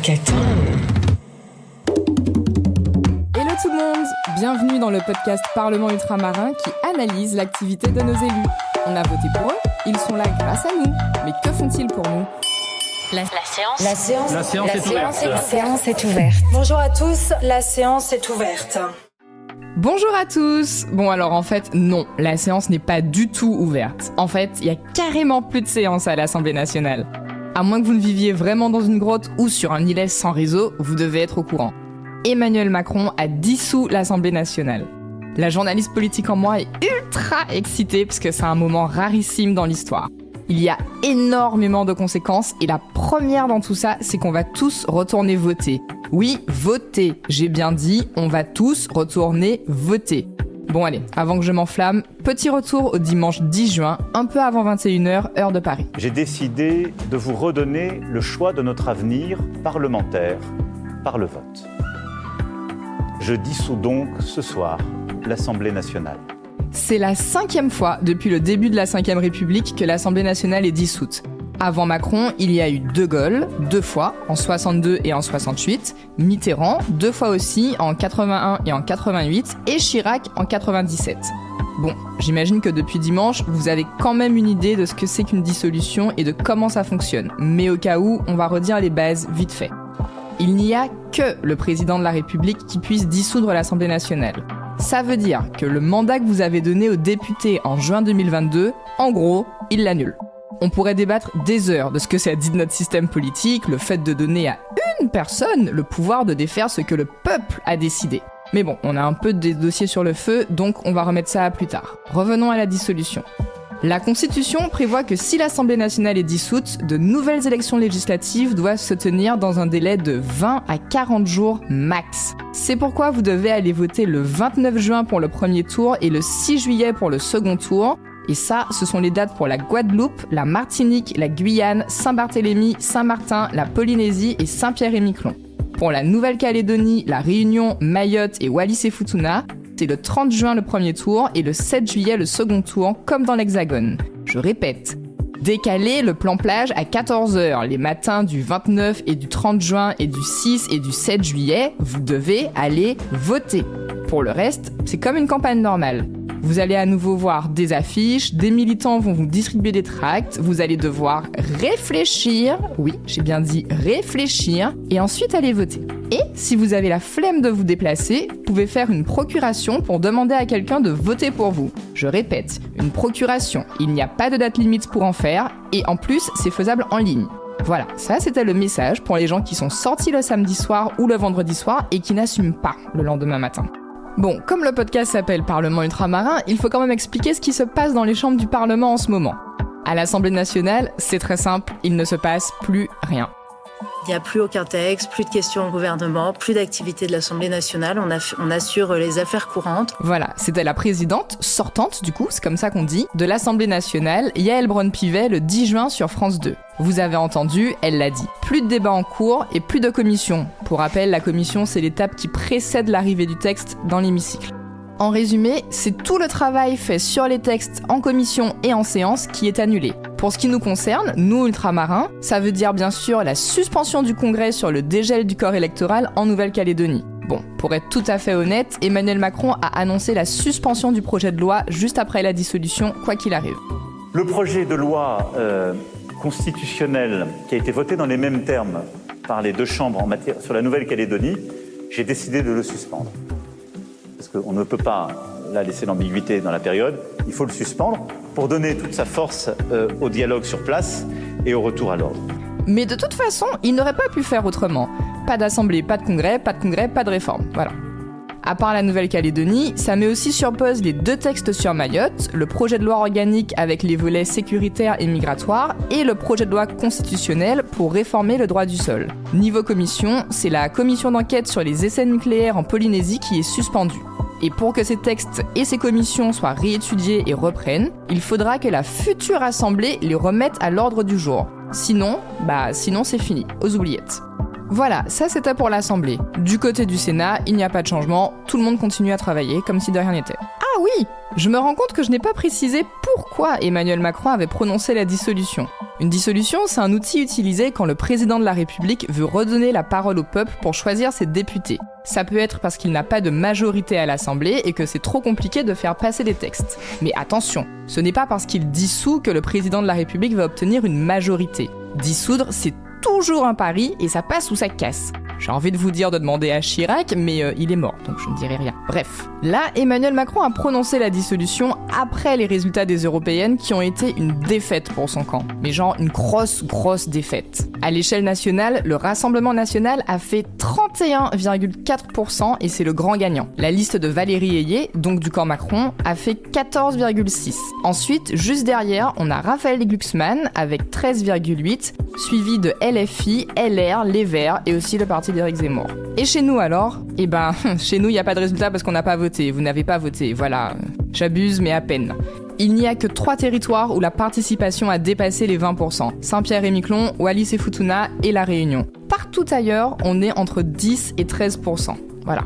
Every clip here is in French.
enquête. Hello tout le monde, bienvenue dans le podcast Parlement Ultramarin qui analyse l'activité de nos élus. On a voté pour eux, ils sont là grâce à nous. Mais que font-ils pour nous ? La séance est ouverte. Bonjour à tous, la séance est ouverte. Bonjour à tous. Bon alors en fait non, la séance n'est pas du tout ouverte. En fait, il y a carrément plus de séance à l'Assemblée nationale. À moins que vous ne viviez vraiment dans une grotte ou sur un îlet sans réseau, vous devez être au courant. Emmanuel Macron a dissous l'Assemblée nationale. La journaliste politique en moi est ultra excitée parce que c'est un moment rarissime dans l'histoire. Il y a énormément de conséquences et la première dans tout ça, c'est qu'on va tous retourner voter. Oui, voter. J'ai bien dit, on va tous retourner voter. Bon allez, avant que je m'enflamme, petit retour au dimanche 10 juin, un peu avant 21h, heure de Paris. J'ai décidé de vous redonner le choix de notre avenir parlementaire par le vote. Je dissous donc ce soir l'Assemblée nationale. C'est la 5e fois depuis le début de la 5e République que l'Assemblée nationale est dissoute. Avant Macron, il y a eu De Gaulle, 2 fois, en 62 et en 68, Mitterrand, 2 fois aussi, en 81 et en 88, et Chirac en 97. Bon, j'imagine que depuis dimanche, vous avez quand même une idée de ce que c'est qu'une dissolution et de comment ça fonctionne. Mais au cas où, on va redire les bases vite fait. Il n'y a que le président de la République qui puisse dissoudre l'Assemblée nationale. Ça veut dire que le mandat que vous avez donné aux députés en juin 2022, en gros, il l'annule. On pourrait débattre des heures de ce que ça dit de notre système politique, le fait de donner à une personne le pouvoir de défaire ce que le peuple a décidé. Mais bon, on a un peu des dossiers sur le feu, donc on va remettre ça à plus tard. Revenons à la dissolution. La Constitution prévoit que si l'Assemblée nationale est dissoute, de nouvelles élections législatives doivent se tenir dans un délai de 20 à 40 jours max. C'est pourquoi vous devez aller voter le 29 juin pour le premier tour et le 6 juillet pour le second tour. Et ça, ce sont les dates pour la Guadeloupe, la Martinique, la Guyane, Saint-Barthélemy, Saint-Martin, la Polynésie et Saint-Pierre-et-Miquelon. Pour la Nouvelle-Calédonie, la Réunion, Mayotte et Wallis-et-Futuna, c'est le 30 juin le premier tour et le 7 juillet le second tour, comme dans l'Hexagone. Je répète, décalez le plan plage à 14h les matins du 29 et du 30 juin et du 6 et du 7 juillet, vous devez aller voter. Pour le reste, c'est comme une campagne normale. Vous allez à nouveau voir des affiches, des militants vont vous distribuer des tracts, vous allez devoir réfléchir, oui, j'ai bien dit réfléchir, et ensuite aller voter. Et si vous avez la flemme de vous déplacer, vous pouvez faire une procuration pour demander à quelqu'un de voter pour vous. Je répète, une procuration, il n'y a pas de date limite pour en faire, et en plus, c'est faisable en ligne. Voilà, ça c'était le message pour les gens qui sont sortis le samedi soir ou le vendredi soir et qui n'assument pas le lendemain matin. Bon, comme le podcast s'appelle Parlement Ultramarin, il faut quand même expliquer ce qui se passe dans les chambres du Parlement en ce moment. À l'Assemblée nationale, c'est très simple, il ne se passe plus rien. Il n'y a plus aucun texte, plus de questions au gouvernement, plus d'activité de l'Assemblée nationale, on assure les affaires courantes. Voilà, c'était la présidente, sortante du coup, c'est comme ça qu'on dit, de l'Assemblée nationale, Yaël Braun-Pivet, le 10 juin sur France 2. Vous avez entendu, elle l'a dit. Plus de débats en cours et plus de commission. Pour rappel, la commission, c'est l'étape qui précède l'arrivée du texte dans l'hémicycle. En résumé, c'est tout le travail fait sur les textes en commission et en séance qui est annulé. Pour ce qui nous concerne, nous ultramarins, ça veut dire bien sûr la suspension du Congrès sur le dégel du corps électoral en Nouvelle-Calédonie. Bon, pour être tout à fait honnête, Emmanuel Macron a annoncé la suspension du projet de loi juste après la dissolution, quoi qu'il arrive. Le projet de loi constitutionnelle qui a été voté dans les mêmes termes par les deux chambres en matière sur la Nouvelle-Calédonie, j'ai décidé de le suspendre. Parce qu'on ne peut pas là laisser l'ambiguïté dans la période, il faut le suspendre pour donner toute sa force au dialogue sur place et au retour à l'ordre. Mais de toute façon, il n'aurait pas pu faire autrement. Pas d'assemblée, pas de congrès, pas de réforme, voilà. À part la Nouvelle-Calédonie, ça met aussi sur pause les 2 textes sur Mayotte, le projet de loi organique avec les volets sécuritaires et migratoires et le projet de loi constitutionnel pour réformer le droit du sol. Niveau commission, c'est la commission d'enquête sur les essais nucléaires en Polynésie qui est suspendue. Et pour que ces textes et ces commissions soient réétudiés et reprennent, il faudra que la future assemblée les remette à l'ordre du jour. Sinon c'est fini, aux oubliettes. Voilà, ça c'était pour l'Assemblée. Du côté du Sénat, il n'y a pas de changement, tout le monde continue à travailler comme si de rien n'était. Ah oui, je me rends compte que je n'ai pas précisé pourquoi Emmanuel Macron avait prononcé la dissolution. Une dissolution, c'est un outil utilisé quand le président de la République veut redonner la parole au peuple pour choisir ses députés. Ça peut être parce qu'il n'a pas de majorité à l'Assemblée et que c'est trop compliqué de faire passer des textes. Mais attention, ce n'est pas parce qu'il dissout que le président de la République va obtenir une majorité. Dissoudre, c'est toujours un pari et ça passe ou ça casse. J'ai envie de vous dire de demander à Chirac, mais il est mort, donc je ne dirai rien. Bref. Là, Emmanuel Macron a prononcé la dissolution après les résultats des européennes qui ont été une défaite pour son camp. Mais genre une grosse défaite. À l'échelle nationale, le Rassemblement national a fait 31,4% et c'est le grand gagnant. La liste de Valérie Ayé, donc du camp Macron, a fait 14,6%. Ensuite, juste derrière, on a Raphaël Glucksmann avec 13,8%, suivi de LFI, LR, Les Verts et aussi le parti d'Éric Zemmour. Et chez nous alors ? Eh ben, chez nous, il n'y a pas de résultat parce qu'on n'a pas voté. Vous n'avez pas voté, voilà. J'abuse, mais à peine. Il n'y a que 3 territoires où la participation a dépassé les 20%. Saint-Pierre-et-Miquelon, Wallis-et-Futuna et La Réunion. Partout ailleurs, on est entre 10 et 13%. Voilà.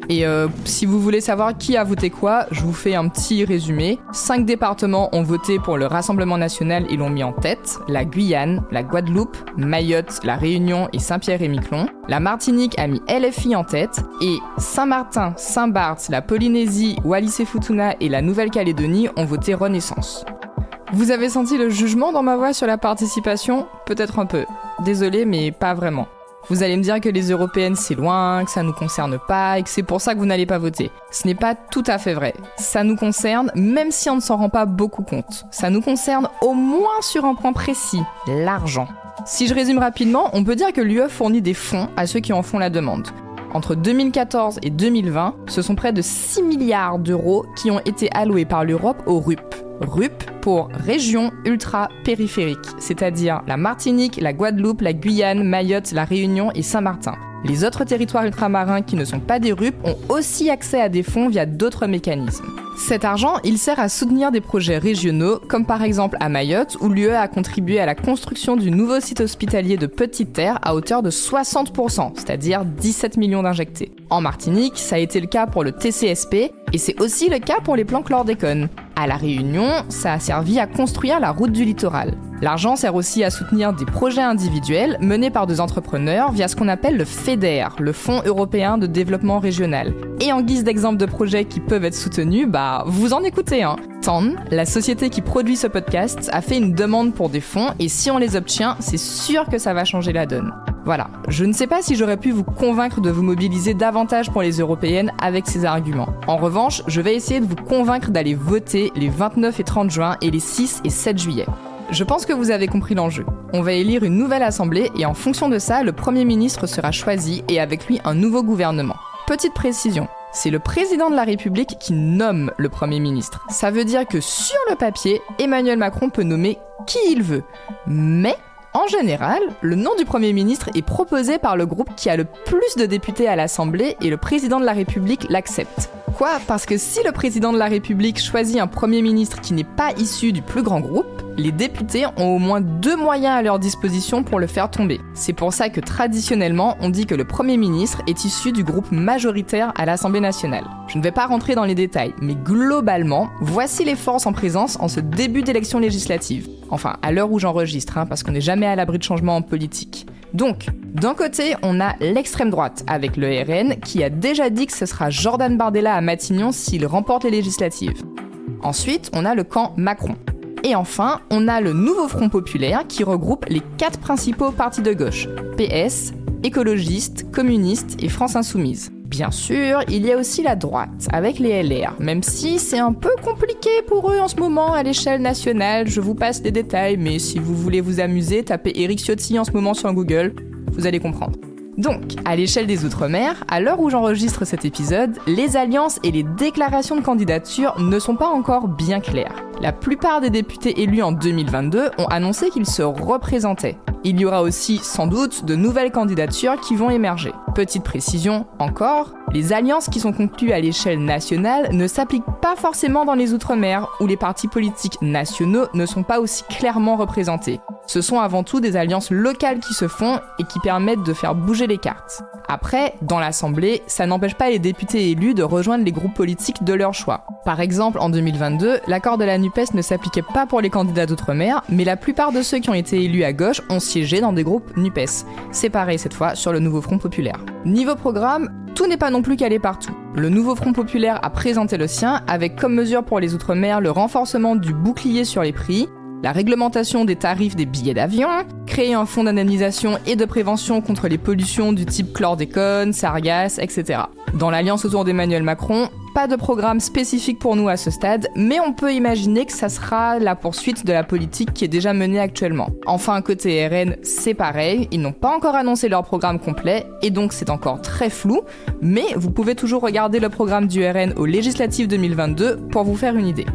Et si vous voulez savoir qui a voté quoi, je vous fais un petit résumé. 5 départements ont voté pour le Rassemblement national et l'ont mis en tête. La Guyane, la Guadeloupe, Mayotte, la Réunion et Saint-Pierre-et-Miquelon. La Martinique a mis LFI en tête. Et Saint-Martin, Saint-Barth, la Polynésie, Wallis-et-Futuna et la Nouvelle-Calédonie ont voté Renaissance. Vous avez senti le jugement dans ma voix sur la participation ? Peut-être un peu. Désolé, mais pas vraiment. Vous allez me dire que les européennes c'est loin, que ça nous concerne pas et que c'est pour ça que vous n'allez pas voter. Ce n'est pas tout à fait vrai. Ça nous concerne, même si on ne s'en rend pas beaucoup compte. Ça nous concerne au moins sur un point précis, l'argent. Si je résume rapidement, on peut dire que l'UE fournit des fonds à ceux qui en font la demande. Entre 2014 et 2020, ce sont près de 6 milliards d'euros qui ont été alloués par l'Europe au RUP. RUP pour région ultra-périphérique, c'est-à-dire la Martinique, la Guadeloupe, la Guyane, Mayotte, la Réunion et Saint-Martin. Les autres territoires ultramarins qui ne sont pas des RUP ont aussi accès à des fonds via d'autres mécanismes. Cet argent, il sert à soutenir des projets régionaux, comme par exemple à Mayotte, où l'UE a contribué à la construction du nouveau site hospitalier de Petite Terre à hauteur de 60%, c'est-à-dire 17 millions d'injectés. En Martinique, ça a été le cas pour le TCSP, et c'est aussi le cas pour les plans chlordécone. À La Réunion, ça a servi à construire la route du littoral. L'argent sert aussi à soutenir des projets individuels menés par des entrepreneurs via ce qu'on appelle le FEDER, le Fonds européen de développement régional. Et en guise d'exemple de projets qui peuvent être soutenus, vous en écoutez un. TAN, la société qui produit ce podcast, a fait une demande pour des fonds et si on les obtient, c'est sûr que ça va changer la donne. Voilà, je ne sais pas si j'aurais pu vous convaincre de vous mobiliser davantage pour les européennes avec ces arguments. En revanche, je vais essayer de vous convaincre d'aller voter les 29 et 30 juin et les 6 et 7 juillet. Je pense que vous avez compris l'enjeu. On va élire une nouvelle assemblée et en fonction de ça, le Premier ministre sera choisi et avec lui un nouveau gouvernement. Petite précision, c'est le président de la République qui nomme le Premier ministre. Ça veut dire que sur le papier, Emmanuel Macron peut nommer qui il veut. Mais en général, le nom du Premier ministre est proposé par le groupe qui a le plus de députés à l'Assemblée et le président de la République l'accepte. Quoi ? Parce que si le président de la République choisit un Premier ministre qui n'est pas issu du plus grand groupe, les députés ont au moins 2 moyens à leur disposition pour le faire tomber. C'est pour ça que traditionnellement, on dit que le Premier ministre est issu du groupe majoritaire à l'Assemblée nationale. Je ne vais pas rentrer dans les détails, mais globalement, voici les forces en présence en ce début d'élection législative. Enfin, à l'heure où j'enregistre, parce qu'on n'est jamais à l'abri de changements en politique. Donc, d'un côté, on a l'extrême droite, avec le RN, qui a déjà dit que ce sera Jordan Bardella à Matignon s'il remporte les législatives. Ensuite, on a le camp Macron. Et enfin, on a le nouveau Front populaire qui regroupe les 4 principaux partis de gauche. PS, écologistes, communistes et France Insoumise. Bien sûr, il y a aussi la droite, avec les LR, même si c'est un peu compliqué pour eux en ce moment à l'échelle nationale, je vous passe les détails, mais si vous voulez vous amuser, tapez Éric Ciotti en ce moment sur Google, vous allez comprendre. Donc, à l'échelle des Outre-mer, à l'heure où j'enregistre cet épisode, les alliances et les déclarations de candidature ne sont pas encore bien claires. La plupart des députés élus en 2022 ont annoncé qu'ils se représentaient. Il y aura aussi, sans doute, de nouvelles candidatures qui vont émerger. Petite précision encore, les alliances qui sont conclues à l'échelle nationale ne s'appliquent pas forcément dans les Outre-mer, où les partis politiques nationaux ne sont pas aussi clairement représentés. Ce sont avant tout des alliances locales qui se font et qui permettent de faire bouger les cartes. Après, dans l'Assemblée, ça n'empêche pas les députés élus de rejoindre les groupes politiques de leur choix. Par exemple, en 2022, l'accord de la NUPES ne s'appliquait pas pour les candidats d'outre-mer, mais la plupart de ceux qui ont été élus à gauche ont siégé dans des groupes NUPES. C'est pareil cette fois sur le nouveau Front populaire. Niveau programme, tout n'est pas non plus calé partout. Le nouveau Front populaire a présenté le sien avec comme mesure pour les outre-mer le renforcement du bouclier sur les prix, la réglementation des tarifs des billets d'avion, créer un fonds d'indemnisation et de prévention contre les pollutions du type chlordécone, sargasses, etc. Dans l'alliance autour d'Emmanuel Macron, pas de programme spécifique pour nous à ce stade, mais on peut imaginer que ça sera la poursuite de la politique qui est déjà menée actuellement. Enfin, côté RN, c'est pareil, ils n'ont pas encore annoncé leur programme complet, et donc c'est encore très flou, mais vous pouvez toujours regarder le programme du RN aux législatives 2022 pour vous faire une idée.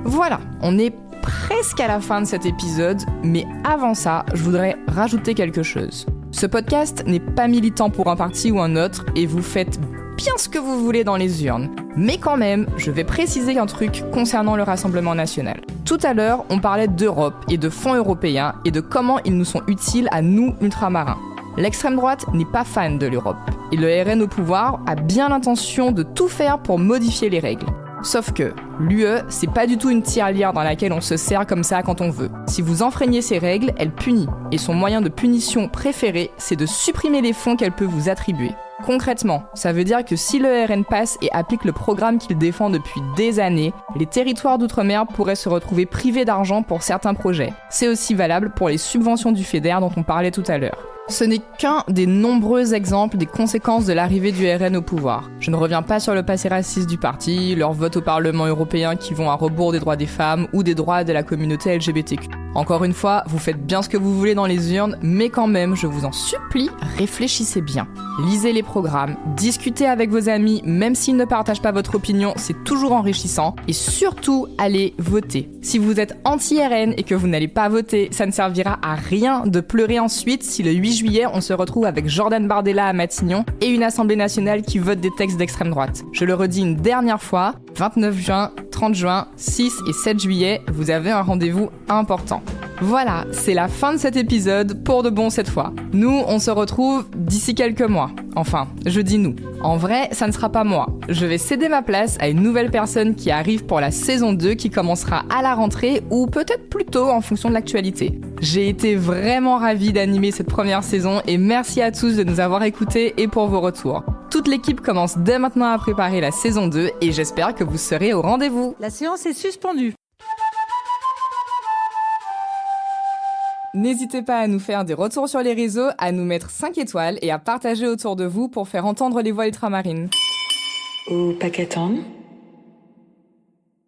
Voilà, on est presque à la fin de cet épisode, mais avant ça, je voudrais rajouter quelque chose. Ce podcast n'est pas militant pour un parti ou un autre, et vous faites bien ce que vous voulez dans les urnes. Mais quand même, je vais préciser un truc concernant le Rassemblement national. Tout à l'heure, on parlait d'Europe et de fonds européens et de comment ils nous sont utiles à nous, ultramarins. L'extrême droite n'est pas fan de l'Europe, et le RN au pouvoir a bien l'intention de tout faire pour modifier les règles. Sauf que l'UE, c'est pas du tout une tirelire dans laquelle on se sert comme ça quand on veut. Si vous enfreignez ces règles, elle punit. Et son moyen de punition préféré, c'est de supprimer les fonds qu'elle peut vous attribuer. Concrètement, ça veut dire que si le RN passe et applique le programme qu'il défend depuis des années, les territoires d'outre-mer pourraient se retrouver privés d'argent pour certains projets. C'est aussi valable pour les subventions du FEDER dont on parlait tout à l'heure. Ce n'est qu'un des nombreux exemples des conséquences de l'arrivée du RN au pouvoir. Je ne reviens pas sur le passé raciste du parti, leurs votes au Parlement européen qui vont à rebours des droits des femmes ou des droits de la communauté LGBTQ. Encore une fois, vous faites bien ce que vous voulez dans les urnes, mais quand même, je vous en supplie, réfléchissez bien. Lisez les programmes, discutez avec vos amis, même s'ils ne partagent pas votre opinion, c'est toujours enrichissant. Et surtout, allez voter. Si vous êtes anti-RN et que vous n'allez pas voter, ça ne servira à rien de pleurer ensuite si le 8 juillet, on se retrouve avec Jordan Bardella à Matignon et une Assemblée nationale qui vote des textes d'extrême droite. Je le redis une dernière fois, 29 juin, 30 juin, 6 et 7 juillet, vous avez un rendez-vous important. Voilà, c'est la fin de cet épisode, pour de bon cette fois. Nous, on se retrouve d'ici quelques mois. Enfin, je dis nous. En vrai, ça ne sera pas moi. Je vais céder ma place à une nouvelle personne qui arrive pour la saison 2 qui commencera à la rentrée ou peut-être plus tôt en fonction de l'actualité. J'ai été vraiment ravie d'animer cette première saison et merci à tous de nous avoir écoutés et pour vos retours. Toute l'équipe commence dès maintenant à préparer la saison 2 et j'espère que vous serez au rendez-vous. La séance est suspendue. N'hésitez pas à nous faire des retours sur les réseaux, à nous mettre 5 étoiles et à partager autour de vous pour faire entendre les voix ultramarines. Au Pacaton.